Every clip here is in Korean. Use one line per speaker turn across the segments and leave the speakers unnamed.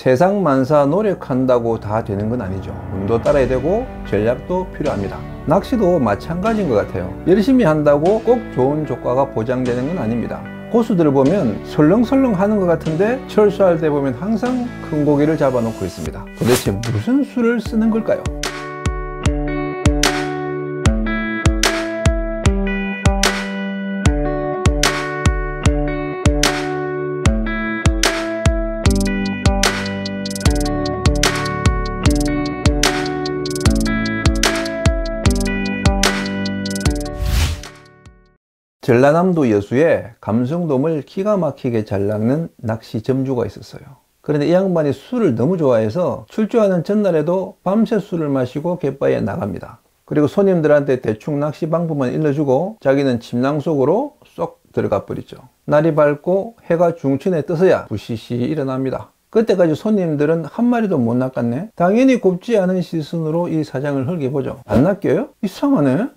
세상 만사 노력한다고 다 되는 건 아니죠. 운도 따라야 되고 전략도 필요합니다. 낚시도 마찬가지인 것 같아요. 열심히 한다고 꼭 좋은 조과가 보장되는 건 아닙니다. 고수들을 보면 설렁설렁 하는 것 같은데 철수할 때 보면 항상 큰 고기를 잡아놓고 있습니다. 도대체 무슨 수를 쓰는 걸까요? 전라남도 여수에 감성돔을 기가 막히게 잘 낚는 낚시 점주가 있었어요. 그런데 이 양반이 술을 너무 좋아해서 출조하는 전날에도 밤새 술을 마시고 갯바위에 나갑니다. 그리고 손님들한테 대충 낚시 방법만 일러주고 자기는 침낭 속으로 쏙 들어가 버리죠. 날이 밝고 해가 중천에 떠서야 부시시 일어납니다. 그때까지 손님들은 한 마리도 못 낚았네. 당연히 곱지 않은 시선으로 이 사장을 흘겨보죠. 안 낚여요? 이상하네.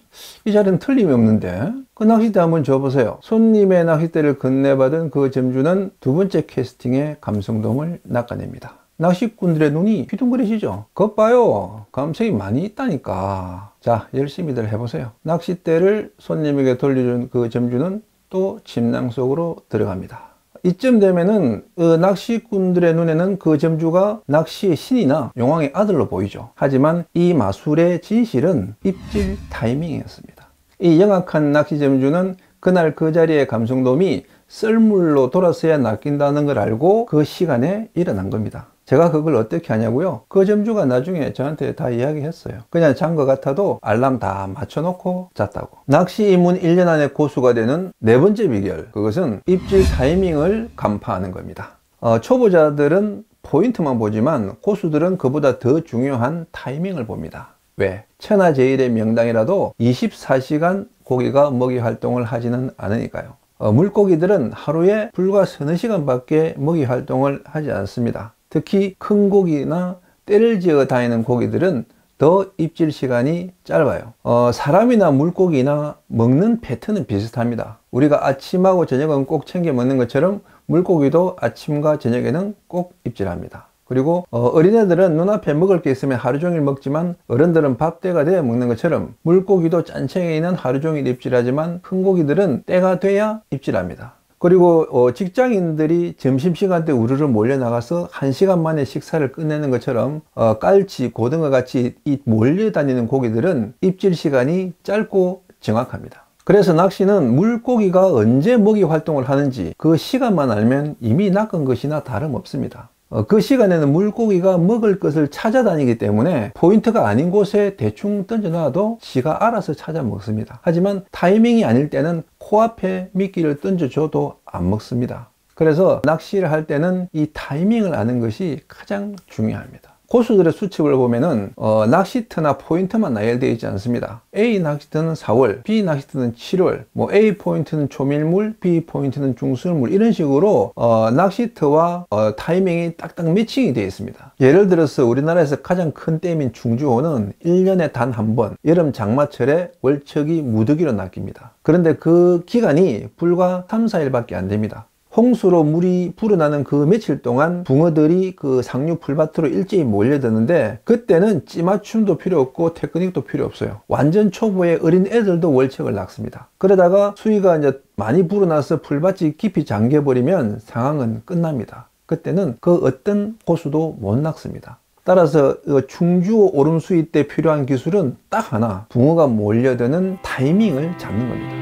이 자리는 틀림이 없는데. 그 낚싯대 한번 줘보세요. 손님의 낚싯대를 건네받은 그 점주는 두 번째 캐스팅에 감성돔을 낚아냅니다. 낚시꾼들의 눈이 휘둥그레지죠. 것 봐요. 감성이 많이 있다니까. 자, 열심히들 해보세요. 낚싯대를 손님에게 돌려준 그 점주는 또 침낭 속으로 들어갑니다. 이쯤 되면은 낚시꾼들의 눈에는 그 점주가 낚시의 신이나 용왕의 아들로 보이죠. 하지만 이 마술의 진실은 입질 타이밍이었습니다. 이 영악한 낚시 점주는 그날 그 자리에 감성돔이 썰물로 돌아서야 낚인다는 걸 알고 그 시간에 일어난 겁니다. 제가 그걸 어떻게 하냐고요? 그 점주가 나중에 저한테 다 이야기했어요. 그냥 잔 것 같아도 알람 다 맞춰놓고 잤다고. 낚시 입문 1년 안에 고수가 되는 네 번째 비결, 그것은 입질 타이밍을 간파하는 겁니다. 초보자들은 포인트만 보지만 고수들은 그보다 더 중요한 타이밍을 봅니다. 왜? 천하제일의 명당이라도 24시간 고기가 먹이 활동을 하지는 않으니까요. 물고기들은 하루에 불과 서너 시간밖에 먹이 활동을 하지 않습니다. 특히 큰 고기나 때를 지어 다니는 고기들은 더 입질 시간이 짧아요. 사람이나 물고기나 먹는 패턴은 비슷합니다. 우리가 아침하고 저녁은 꼭 챙겨 먹는 것처럼 물고기도 아침과 저녁에는 꼭 입질합니다. 그리고 어린애들은 눈앞에 먹을 게 있으면 하루 종일 먹지만 어른들은 밥 때가 돼야 먹는 것처럼 물고기도 짠챙이는 하루 종일 입질하지만 큰 고기들은 때가 돼야 입질합니다. 그리고 직장인들이 점심시간 때 우르르 몰려나가서 1시간 만에 식사를 끝내는 것처럼 깔치, 고등어 같이 이 몰려다니는 고기들은 입질 시간이 짧고 정확합니다. 그래서 낚시는 물고기가 언제 먹이 활동을 하는지 그 시간만 알면 이미 낚은 것이나 다름없습니다. 그 시간에는 물고기가 먹을 것을 찾아다니기 때문에 포인트가 아닌 곳에 대충 던져놔도 지가 알아서 찾아 먹습니다. 하지만 타이밍이 아닐 때는 코앞에 미끼를 던져줘도 안 먹습니다. 그래서 낚시를 할 때는 이 타이밍을 아는 것이 가장 중요합니다. 고수들의 수첩을 보면은 낚시터나 포인트만 나열되어 있지 않습니다. A 낚시터는 4월, B 낚시터는 7월, 뭐 A 포인트는 초밀물, B 포인트는 중순물, 이런 식으로 낚시터와 타이밍이 딱딱 매칭이 되어 있습니다. 예를 들어서 우리나라에서 가장 큰 댐인 충주호는 1년에 단 한 번 여름 장마철에 월척이 무더기로 낚입니다. 그런데 그 기간이 불과 3, 4일밖에 안 됩니다. 홍수로 물이 불어나는 그 며칠 동안 붕어들이 그 상류 풀밭으로 일제히 몰려드는데 그때는 찌맞춤도 필요 없고 테크닉도 필요 없어요. 완전 초보의 어린 애들도 월척을 낚습니다. 그러다가 수위가 이제 많이 불어나서 풀밭이 깊이 잠겨버리면 상황은 끝납니다. 그때는 그 어떤 고수도 못 낚습니다. 따라서 충주호 오름수위 때 필요한 기술은 딱 하나, 붕어가 몰려드는 타이밍을 잡는 겁니다.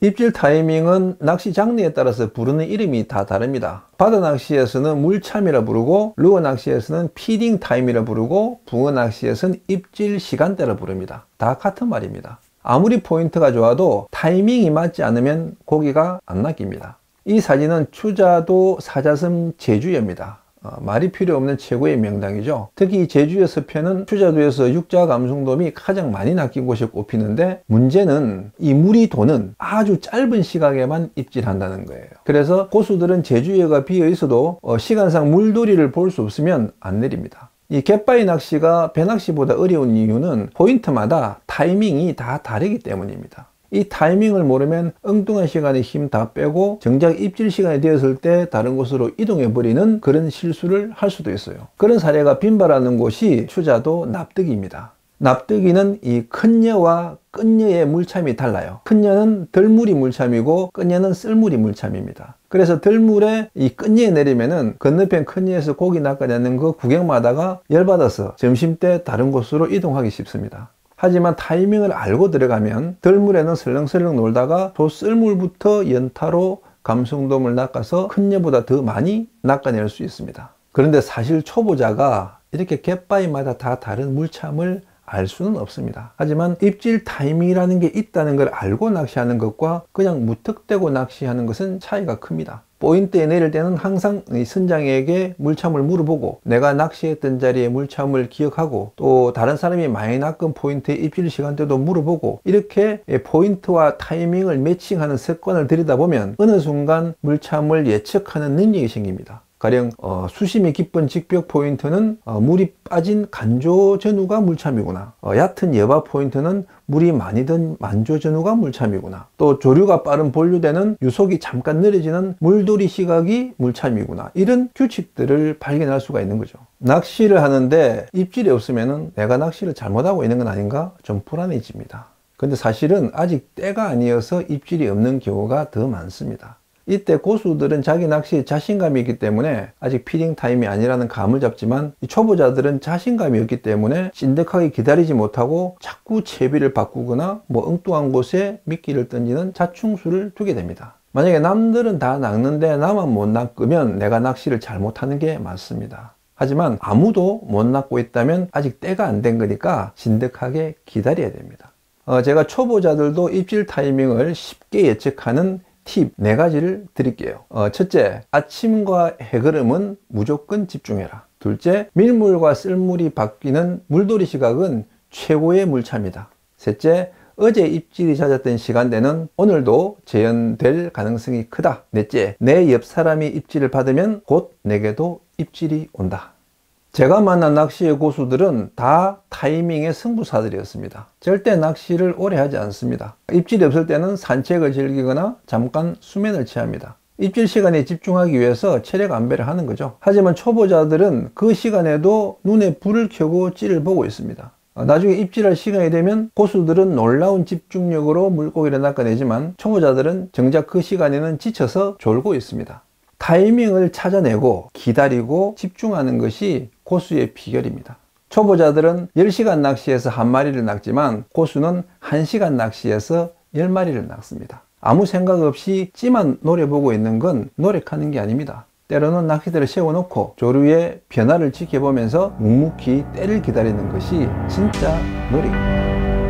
입질 타이밍은 낚시 장르에 따라서 부르는 이름이 다 다릅니다. 바다 낚시에서는 물참이라 부르고 루어 낚시에서는 피딩 타임이라 부르고 붕어 낚시에서는 입질 시간대라 부릅니다. 다 같은 말입니다. 아무리 포인트가 좋아도 타이밍이 맞지 않으면 고기가 안 낚입니다. 이 사진은 추자도 사자섬 제주여입니다. 말이 필요 없는 최고의 명당이죠. 특히 제주의 서편은 추자도에서 육자 감성돔이 가장 많이 낚인 곳이 꼽히는데, 문제는 이 물이 도는 아주 짧은 시각에만 입질한다는 거예요. 그래서 고수들은 제주에가 비어 있어도 시간상 물돌이를 볼 수 없으면 안 내립니다. 이 갯바위 낚시가 배낚시보다 어려운 이유는 포인트마다 타이밍이 다 다르기 때문입니다. 이 타이밍을 모르면 엉뚱한 시간에 힘 다 빼고 정작 입질 시간이 되었을 때 다른 곳으로 이동해 버리는 그런 실수를 할 수도 있어요. 그런 사례가 빈발하는 곳이 추자도 납득이입니다. 납득이는 이 큰녀와 끝녀의 물참이 달라요. 큰녀는 덜물이 물참이고 끝녀는 쓸물이 물참입니다. 그래서 덜물에 이 끝녀에 내리면은 건너편 큰녀에서 고기 낚아내는 거 구경마다가 열받아서 점심때 다른 곳으로 이동하기 쉽습니다. 하지만 타이밍을 알고 들어가면 덜물에는 설렁설렁 놀다가 또 쓸물부터 연타로 감성돔을 낚아서 큰녀보다 더 많이 낚아낼 수 있습니다. 그런데 사실 초보자가 이렇게 갯바위마다 다 다른 물참을 알 수는 없습니다. 하지만 입질 타이밍이라는 게 있다는 걸 알고 낚시하는 것과 그냥 무턱대고 낚시하는 것은 차이가 큽니다. 포인트에 내릴 때는 항상 선장에게 물참을 물어보고 내가 낚시했던 자리에 물참을 기억하고 또 다른 사람이 많이 낚은 포인트의 입질 시간대도 물어보고 이렇게 포인트와 타이밍을 매칭하는 습관을 들이다 보면 어느 순간 물참을 예측하는 능력이 생깁니다. 가령 수심이 깊은 직벽 포인트는 물이 빠진 간조 전후가 물참이구나. 얕은 여바 포인트는 물이 많이 든 만조 전후가 물참이구나. 또 조류가 빠른 본류대는 유속이 잠깐 느려지는 물돌이 시각이 물참이구나. 이런 규칙들을 발견할 수가 있는 거죠. 낚시를 하는데 입질이 없으면 내가 낚시를 잘못하고 있는 건 아닌가 좀 불안해집니다. 근데 사실은 아직 때가 아니어서 입질이 없는 경우가 더 많습니다. 이때 고수들은 자기 낚시에 자신감이 있기 때문에 아직 피딩 타임이 아니라는 감을 잡지만 이 초보자들은 자신감이 없기 때문에 찐득하게 기다리지 못하고 자꾸 채비를 바꾸거나 엉뚱한 곳에 미끼를 던지는 자충수를 두게 됩니다. 만약에 남들은 다 낚는데 나만 못 낚으면 내가 낚시를 잘못하는 게 맞습니다. 하지만 아무도 못 낚고 있다면 아직 때가 안 된 거니까 진득하게 기다려야 됩니다. 제가 초보자들도 입질 타이밍을 쉽게 예측하는 팁 4가지를 드릴게요. 첫째, 아침과 해걸음은 무조건 집중해라. 둘째, 밀물과 쓸물이 바뀌는 물돌이 시각은 최고의 물참이다. 셋째, 어제 입질이 잦았던 시간대는 오늘도 재현될 가능성이 크다. 넷째, 내 옆 사람이 입질을 받으면 곧 내게도 입질이 온다. 제가 만난 낚시의 고수들은 다 타이밍의 승부사들이었습니다. 절대 낚시를 오래 하지 않습니다. 입질이 없을 때는 산책을 즐기거나 잠깐 수면을 취합니다. 입질 시간에 집중하기 위해서 체력 안배를 하는 거죠. 하지만 초보자들은 그 시간에도 눈에 불을 켜고 찌를 보고 있습니다. 나중에 입질할 시간이 되면 고수들은 놀라운 집중력으로 물고기를 낚아내지만 초보자들은 정작 그 시간에는 지쳐서 졸고 있습니다. 타이밍을 찾아내고 기다리고 집중하는 것이 고수의 비결입니다. 초보자들은 10시간 낚시에서 한 마리를 낚지만 고수는 1시간 낚시에서 10마리를 낚습니다. 아무 생각 없이 찌만 노려보고 있는 건 노력하는 게 아닙니다. 때로는 낚싯대를 세워놓고 조류의 변화를 지켜보면서 묵묵히 때를 기다리는 것이 진짜 노력입니다.